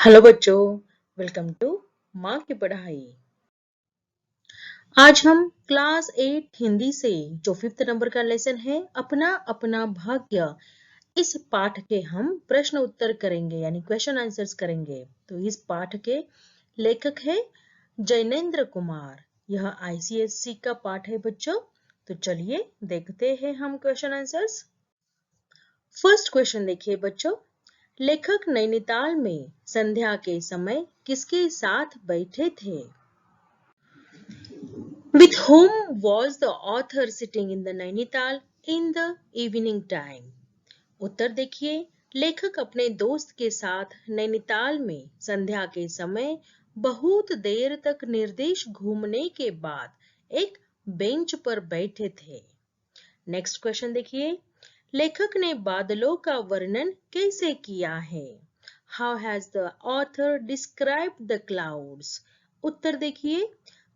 Hello बच्चों, welcome to माँ की पढ़ाई। आज हम क्लास 8 हिंदी से जो 5th नंबर का लेसन है अपना अपना भाग्य, इस पाठ के हम प्रश्न उत्तर करेंगे यानी क्वेश्चन आंसर्स करेंगे। तो इस पाठ के लेखक है जैनेन्द्र कुमार। यह आईसीएससी का पाठ है बच्चों। तो चलिए देखते हैं हम क्वेश्चन आंसर्स। फर्स्ट क्वेश्चन देखिए बच्चों, लेखक नैनीताल में संध्या के समय किसके साथ बैठे थे? With whom was the author sitting in the Nainital in the evening time? उत्तर देखिए, लेखक अपने दोस्त के साथ नैनीताल में संध्या के समय बहुत देर तक निर्देश घूमने के बाद एक बेंच पर बैठे थे। नेक्स्ट क्वेश्चन देखिए, लेखक ने बादलों का वर्णन कैसे किया है? How has the author described the clouds? उत्तर देखिए,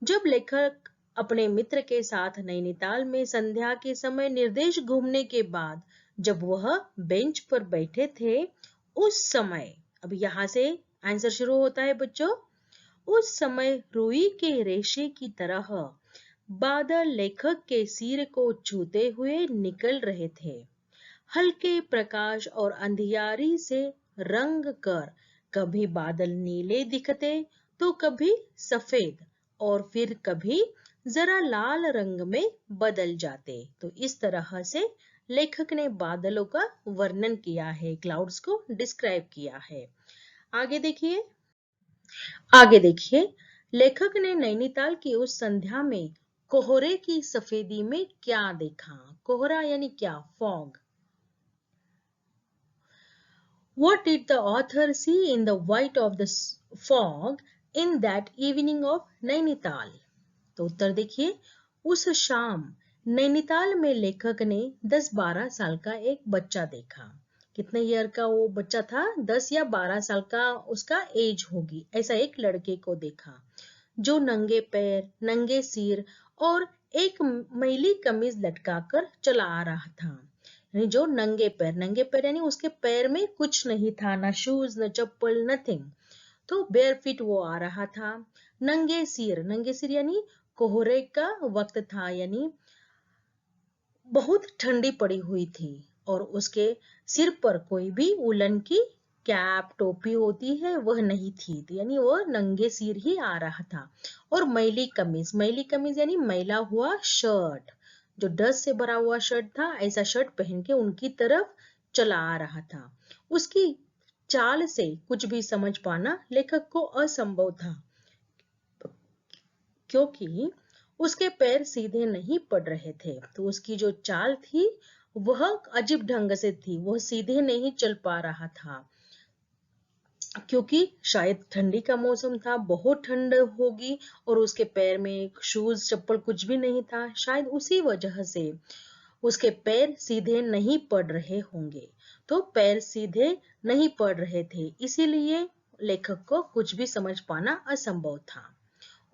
जब लेखक अपने मित्र के साथ नैनीताल में संध्या के समय निर्देश घूमने के बाद जब वह बेंच पर बैठे थे उस समय, अब यहाँ से आंसर शुरू होता है बच्चों, उस समय रुई के रेशे की तरह बादल लेखक के सिर को छूते हुए निकल रहे थे। हल्के प्रकाश और अंधियारी से रंग कर कभी बादल नीले दिखते तो कभी सफेद और फिर कभी जरा लाल रंग में बदल जाते। तो इस तरह से लेखक ने बादलों का वर्णन किया है, क्लाउड्स को डिस्क्राइब किया है। आगे देखिए, लेखक ने नैनीताल की उस संध्या में कोहरे की सफेदी में क्या देखा? कोहरा यानी क्या? Fog. What did the author see in the white of the fog in that evening of Nainital? तो उत्तर देखिए, उस शाम नैनीताल में लेखक ने 10-12 साल का एक बच्चा देखा। कितने ईयर का वो बच्चा था? 10 या 12 साल का उसका एज होगी। ऐसा एक लड़के को देखा जो नंगे पैर, नंगे सिर और एक मैली कमीज लटकाकर चला आ रहा था। यानी जो नंगे पैर यानी उसके पैर में कुछ नहीं था, ना शूज, न चप्पल, नथिंग। तो बेयर फीट वो आ रहा था। नंगे सिर यानी कोहरे का वक्त था, यानी बहुत ठंडी पड़ी हुई थी और उसके सिर पर कोई भी उलन की कैप, टोपी होती है वह नहीं थी, तो यानी वह नंगे सिर ही आ रहा था। और मैली कमीज यानी मैला हुआ शर्ट, जो डस्ट से भरा हुआ शर्ट था, ऐसा शर्ट पहन के उनकी तरफ चला आ रहा था। उसकी चाल से कुछ भी समझ पाना लेखक को असंभव था, क्योंकि उसके पैर सीधे नहीं पड़ रहे थे। तो उसकी जो चाल थी वह अजीब ढंग से थी, वह सीधे नहीं चल पा रहा था, क्योंकि शायद ठंडी का मौसम था, बहुत ठंड होगी और उसके पैर में शूज, चप्पल कुछ भी नहीं था। शायद उसी वजह से उसके पैर सीधे नहीं पड़ रहे होंगे। तो पैर सीधे नहीं पड़ रहे थे, इसीलिए लेखक को कुछ भी समझ पाना असंभव था।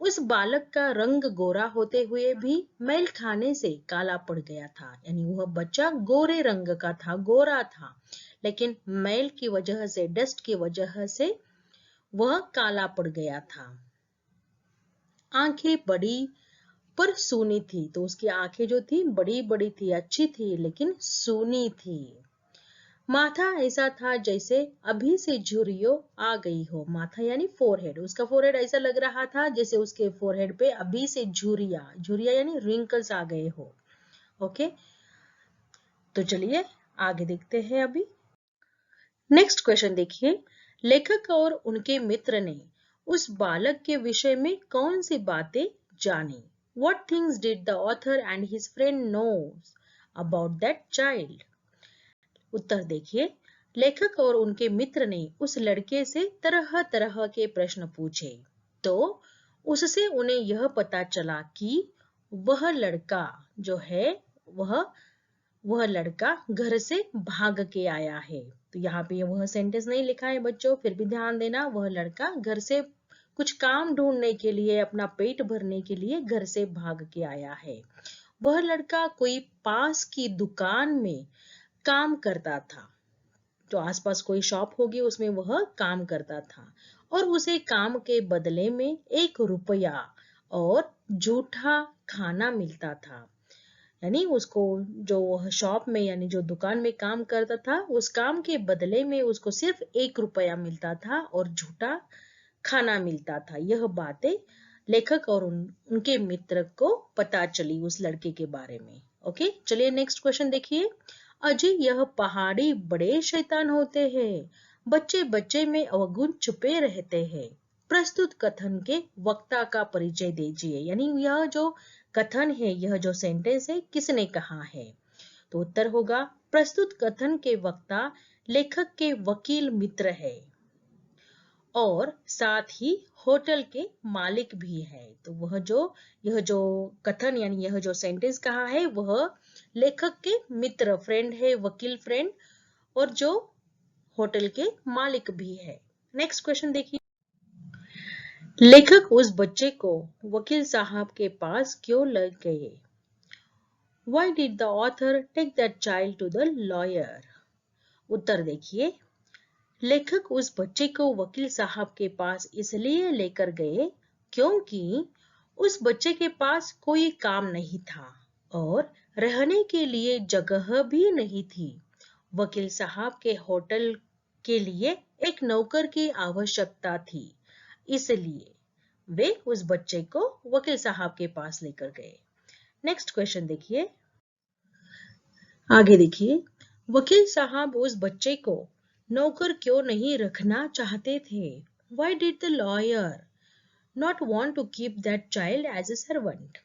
उस बालक का रंग गोरा होते हुए भी मैल खाने से काला पड़ गया था, यानी वह बच्चा गोरे रंग का था, गोरा था, लेकिन मैल की वजह से, डस्ट की वजह से वह काला पड़ गया था। आंखें बड़ी पर सूनी थी, तो उसकी आंखें जो थी बड़ी बड़ी थी, अच्छी थी, लेकिन सूनी थी। माथा ऐसा था जैसे अभी से झुर्रियों आ गई हो। माथा यानी फोरहेड, उसका फोरहेड ऐसा लग रहा था जैसे उसके फोरहेड पे अभी से झुर्रिया यानी रिंकल्स आ गए हो। ओके, तो चलिए आगे देखते हैं। अभी नेक्स्ट क्वेश्चन देखिए, लेखक और उनके मित्र ने उस बालक के विषय में कौन सी बातें जानी? What things did the author and his friend know about that child? उत्तर देखिए, लेखक और उनके मित्र ने उस लड़के से तरह तरह के प्रश्न पूछे, तो उससे उन्हें यह पता चला कि वह लड़का जो है वह लड़का घर से भाग के आया है। तो यहाँ पे वह सेंटेंस नहीं लिखा है बच्चों, फिर भी ध्यान देना। वह लड़का घर से कुछ काम ढूंढने के लिए, अपना पेट भरने के लिए घर से भाग के आया है। वह लड़का कोई पास की दुकान में काम करता था। जो आसपास कोई शॉप होगी उसमें वह काम करता था और उसे काम के बदले में 1 रुपया और झूठा खाना मिलता था। यानी उसको जो वह शॉप में यानी जो दुकान में काम करता था उस काम के बदले में उसको सिर्फ 1 रुपया मिलता था और झूठा खाना मिलता था। यह बातें लेखक और उनके मित्र को पता चली उस लड़के के बारे में। ओके, चलिए नेक्स्ट क्वेश्चन देखिए। अजय, यह पहाड़ी बड़े शैतान होते हैं। बच्चे बच्चे में अवगुण छुपे रहते हैं। प्रस्तुत कथन के वक्ता का परिचय दीजिए। यानी यह जो कथन है, यह जो सेंटेंस है, किसने कहा है? तो उत्तर होगा प्रस्तुत कथन के वक्ता लेखक के वकील मित्र है और साथ ही होटल के मालिक भी है। तो यह जो कथन यानी यह जो सेंटेंस कहा है वह लेखक के मित्र फ्रेंड है, वकील फ्रेंड, और जो होटल के मालिक भी है। नेक्स्ट क्वेश्चन देखिए। लेखक उस बच्चे को वकील साहब के पास क्यों ले गए? Why did the author take that child to the lawyer? उत्तर देखिए। लेखक उस बच्चे को वकील साहब के पास इसलिए लेकर गए क्योंकि उस बच्चे के पास कोई काम नहीं था और रहने के लिए जगह भी नहीं थी। वकील साहब के होटल के लिए एक नौकर की आवश्यकता थी, इसलिए वे उस बच्चे को वकील साहब के पास लेकर गए। नेक्स्ट क्वेश्चन देखिए। आगे देखिए। वकील साहब उस बच्चे को नौकर क्यों नहीं रखना चाहते थे? Why did the lawyer not want to keep that child as a servant?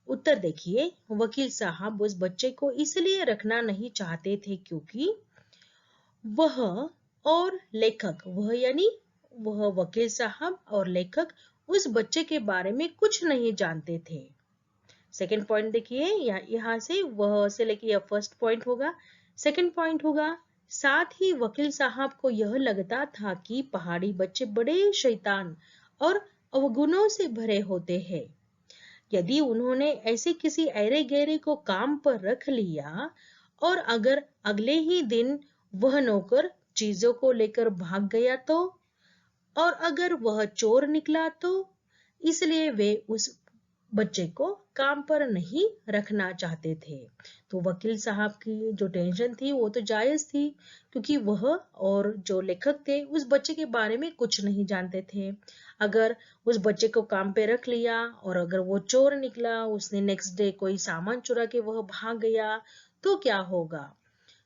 उत्तर देखिए। वकील साहब उस बच्चे को इसलिए रखना नहीं चाहते थे क्योंकि वह और लेखक, वह यानी वह वकील साहब और लेखक उस बच्चे के बारे में कुछ नहीं जानते थे। सेकेंड पॉइंट देखिए, यहाँ से वह से लेके यह फर्स्ट पॉइंट होगा। सेकेंड पॉइंट होगा, साथ ही वकील साहब को यह लगता था कि पहाड़ी बच्चे बड़े शैतान और अवगुणों से भरे होते हैं। यदि उन्होंने ऐसे किसी ऐरे गहरे को काम पर रख लिया और अगर अगले ही दिन वह नौकर चीजों को लेकर भाग गया तो, और अगर वह चोर निकला तो, इसलिए वे उस बच्चे को काम पर नहीं रखना चाहते थे। तो वकील साहब की जो टेंशन थी वो तो जायज थी क्योंकि वह और जो लेखक थे उस बच्चे के बारे में कुछ नहीं जानते थे। अगर उस बच्चे को काम पे रख लिया और अगर वो चोर निकला, उसने नेक्स्ट डे कोई सामान चुरा के वह भाग गया तो क्या होगा?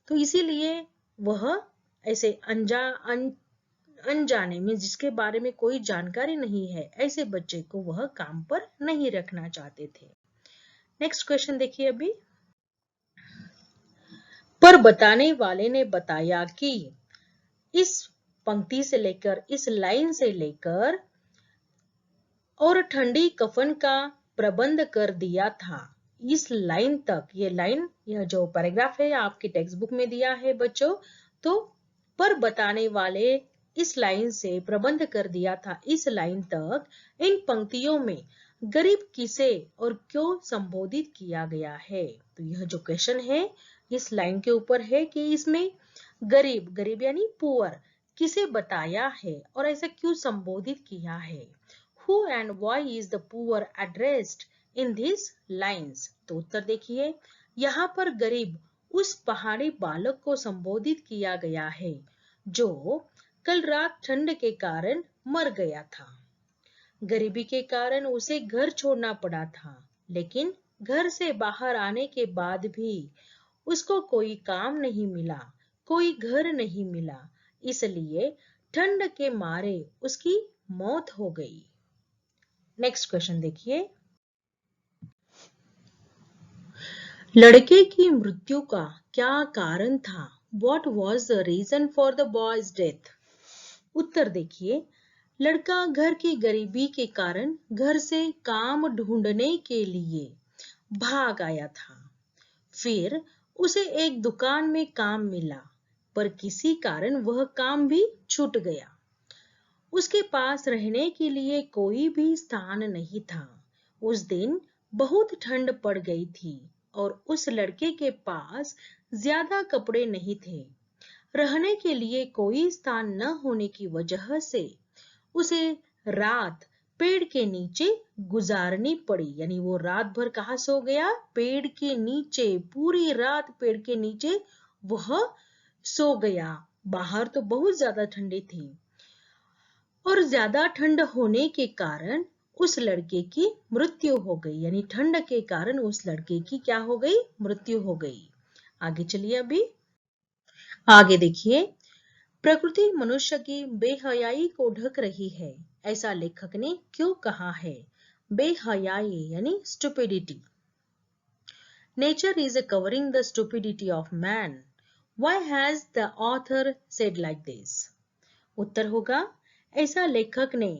तो इसीलिए वह ऐसे अनजाने में, जिसके बारे में कोई जानकारी नहीं है, ऐसे बच्चे को वह काम पर नहीं रखना चाहते थे। नेक्स्ट क्वेश्चन देखिए अभी। पर बताने वाले ने बताया कि इस पंक्ति से लेकर, इस लाइन से लेकर और ठंडी कफन का प्रबंध कर दिया था। इस लाइन तक, ये लाइन, यह जो पैराग्राफ है आपकी टेक्स्ट बुक में दिया है बच्चों। तो पर बताने वाले इस लाइन से प्रबंध कर दिया था, इस लाइन तक इन पंक्तियों में गरीब किसे और क्यों संबोधित किया गया है? तो यह जो क्वेश्चन है इस लाइन के ऊपर है कि इसमें गरीब, गरीब यानी पुअर, किसे बताया है और ऐसा क्यों संबोधित किया है? Who and why is the poor addressed in these lines? तो उत्तर देखिए। यहाँ पर गरीब उस पहाड़ी बालक को संबोधित किया गया है जो कल रात ठंड के कारण मर गया था। गरीबी के कारण उसे घर छोड़ना पड़ा था, लेकिन घर से बाहर आने के बाद भी उसको कोई काम नहीं मिला, कोई घर नहीं मिला, इसलिए ठंड के मारे उसकी मौत हो गई। नेक्स्ट क्वेश्चन देखिए। लड़के की मृत्यु का क्या कारण था? What was the reason for the boy's death? उत्तर देखिए। लड़का घर की गरीबी के कारण घर से काम ढूंढने के लिए भाग आया था। फिर उसे एक दुकान में काम मिला, पर किसी कारण वह काम भी छूट गया। उसके पास रहने के लिए कोई भी स्थान नहीं था। उस दिन बहुत ठंड पड़ गई थी और उस लड़के के पास ज्यादा कपड़े नहीं थे। रहने के लिए कोई स्थान न होने की वजह से उसे रात पेड़ के नीचे गुजारनी पड़ी। यानी वो रात भर कहाँ सो गया? पेड़ के नीचे, पूरी रात पेड़ के नीचे वह सो गया। बाहर तो बहुत ज्यादा ठंडी थी और ज्यादा ठंड होने के कारण उस लड़के की मृत्यु हो गई। यानी ठंड के कारण उस लड़के की क्या हो गई? मृत्यु हो गई। आगे चलिए अभी आगे देखिए। प्रकृति मनुष्य की बेहयाई को ढक रही है, ऐसा लेखक ने क्यों कहा है? बेहयाई यानी stupidity. Nature is covering the stupidity of man. Why has the author said like this? उत्तर होगा, ऐसा लेखक ने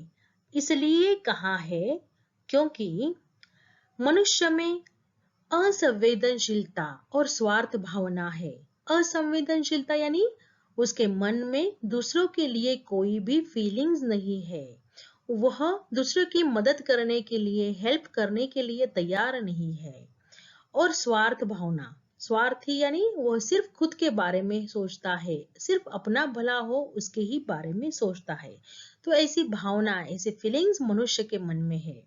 इसलिए कहा है क्योंकि मनुष्य में असंवेदनशीलता और स्वार्थ भावना है। असंवेदनशीलता यानी उसके मन में दूसरों के लिए कोई भी फीलिंग्स नहीं है। वह दूसरों की मदद करने के लिए, हेल्प करने के लिए तैयार नहीं है। और स्वार्थ भावना, स्वार्थी यानी वह सिर्फ खुद के बारे में सोचता है, सिर्फ अपना भला हो उसके ही बारे में सोचता है। तो ऐसी भावना, ऐसी फीलिंग्स मनुष्य के मन में है।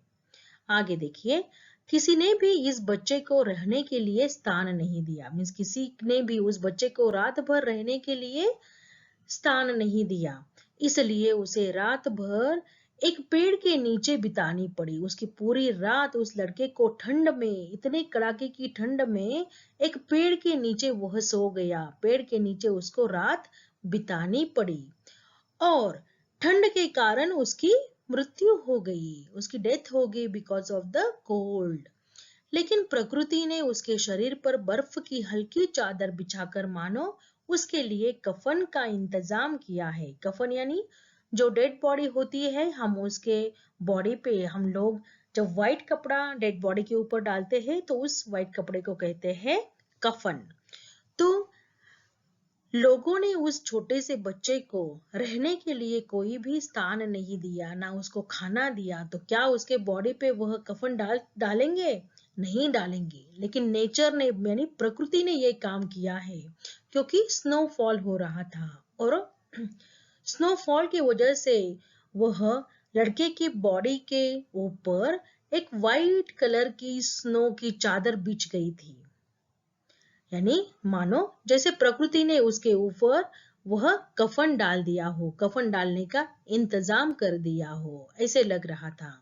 आगे देखिए, किसी ने भी इस बच्चे को रहने के लिए स्थान नहीं दिया। मीन्स किसी ने भी उस बच्चे को रात भर रहने के लिए स्थान नहीं दिया, इसलिए उसे रात भर एक पेड़ के नीचे बितानी पड़ी। उसकी पूरी रात उस लड़के को ठंड में, इतने कड़ाके की ठंड में एक पेड़ के नीचे वह सो गया। पेड़ के नीचे उसको रात बितानी पड़ी और ठंड के कारण उसकी मृत्यु हो गई, उसकी डेथ हो गई बिकॉज ऑफ द कोल्ड। लेकिन प्रकृति ने उसके शरीर पर बर्फ की हल्की चादर बिछाकर मानो उसके लिए कफन का इंतजाम किया है। कफन यानी जो डेड बॉडी होती है, हम उसके बॉडी पे हम लोग जब व्हाइट कपड़ा डेड बॉडी के ऊपर डालते हैं तो उस व्हाइट कपड़े को कहते हैं कफन। तो लोगों ने उस छोटे से बच्चे को रहने के लिए कोई भी स्थान नहीं दिया, ना उसको खाना दिया, तो क्या उसके बॉडी पे वह कफन डालेंगे? नहीं डालेंगे। लेकिन नेचर ने यानी प्रकृति ने ये काम किया है क्योंकि स्नोफॉल हो रहा था और स्नोफॉल की वजह से वह लड़के की बॉडी के ऊपर एक वाइट कलर की स्नो की चादर बिछ गई थी। यानी मानो जैसे प्रकृति ने उसके ऊपर वह कफन डाल दिया हो, कफन डालने का इंतजाम कर दिया हो, ऐसे लग रहा था।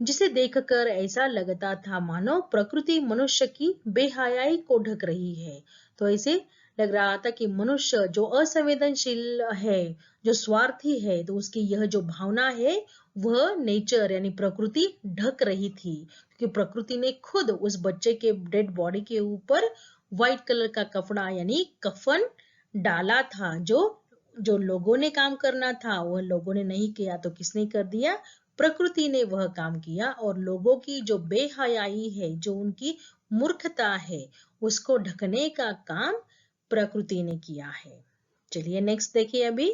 जिसे देखकर ऐसा लगता था मानो प्रकृति मनुष्य की बेहयाई को ढक रही है। तो ऐसे लग रहा था कि मनुष्य जो असंवेदनशील है, जो स्वार्थी है, तो उसकी यह जो भावना है वह नेचर यानी प्रकृति ढक रही थी, क्योंकि प्रकृति ने खुद उस बच्चे के डेड बॉडी के ऊपर व्हाइट कलर का कपड़ा यानी कफन डाला था। जो लोगों ने काम करना था वह लोगों ने नहीं किया, तो किसने कर दिया? प्रकृति ने वह काम किया। और लोगों की जो बेहयाई है, जो उनकी मूर्खता है, उसको ढकने का काम प्रकृति ने किया है। चलिए नेक्स्ट देखिए। अभी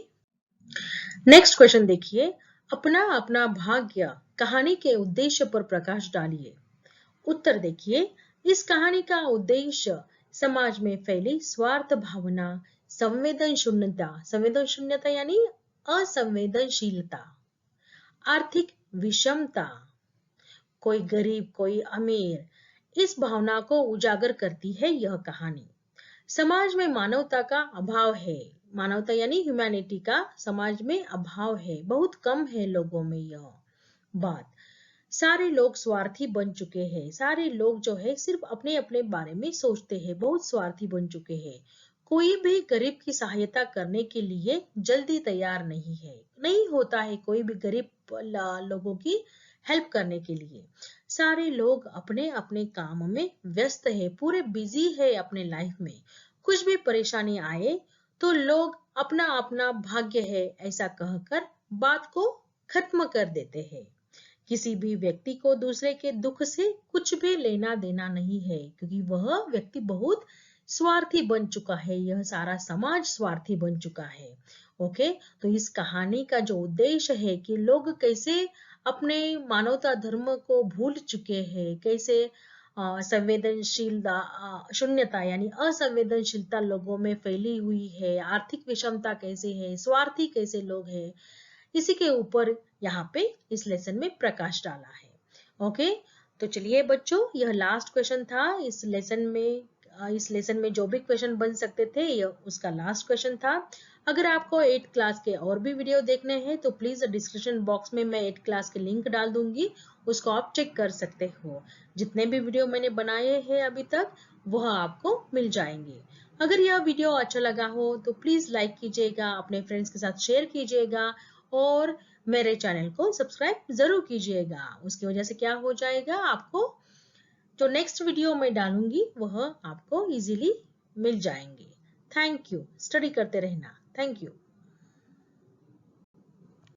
नेक्स्ट क्वेश्चन देखिए। अपना अपना भाग्य कहानी के उद्देश्य पर प्रकाश डालिए। उत्तर देखिए। इस कहानी का उद्देश्य समाज में फैली स्वार्थ भावना, संवेदनशून्यता यानी असंवेदनशीलता, आर्थिक विषमता, कोई गरीब कोई अमीर, इस भावना को उजागर करती है यह कहानी। समाज में मानवता का अभाव है, मानवता यानी ह्यूमैनिटी का समाज में अभाव है, बहुत कम है लोगों में यह बात। सारे लोग स्वार्थी बन चुके हैं, सारे लोग जो है सिर्फ अपने अपने बारे में सोचते हैं, बहुत स्वार्थी बन चुके हैं। कोई भी गरीब की सहायता करने के लिए जल्दी तैयार नहीं है, नहीं होता है कोई भी गरीब लोगों की हेल्प करने के लिए। सारे लोग अपने अपने काम में व्यस्त है, पूरे बिजी है अपने लाइफ में। कुछ भी परेशानी आए तो लोग अपना अपना भाग्य है ऐसा कहकर बात को खत्म कर देते हैं। किसी भी व्यक्ति को दूसरे के दुख से कुछ भी लेना देना नहीं है, क्योंकि वह व्यक्ति बहुत स्वार्थी बन चुका है, यह सारा समाज स्वार्थी बन चुका है। ओके, तो इस कहानी का जो उद्देश्य है कि लोग कैसे अपने मानवता धर्म को भूल चुके हैं, कैसे संवेदनशीलता शून्यता यानी असंवेदनशीलता लोगों में फैली हुई है, आर्थिक विषमता कैसे है, स्वार्थी कैसे लोग हैं, इसी के ऊपर यहाँ पे इस लेसन में प्रकाश डाला है। ओके, तो चलिए बच्चों, यह लास्ट क्वेश्चन था इस लेसन में। इस लेसन में जो भी क्वेश्चन बन सकते थे यह उसका लास्ट क्वेश्चन था। अगर आपको 8th क्लास के और भी वीडियो देखने हैं तो प्लीज डिस्क्रिप्शन बॉक्स में मैं 8th क्लास के लिंक डाल दूंगी, उसको आप चेक कर सकते हो। जितने भी वीडियो मैंने बनाए हैं अभी तक वह आपको मिल जाएंगे। अगर यह वीडियो अच्छा लगा हो तो प्लीज लाइक कीजिएगा, अपने फ्रेंड्स के साथ शेयर कीजिएगा और मेरे चैनल को सब्सक्राइब जरूर कीजिएगा। उसकी वजह से क्या हो जाएगा, आपको जो नेक्स्ट वीडियो मैं डालूंगी वह आपको इजीली मिल जाएंगे। Thank you. स्टडी करते रहना। Thank you.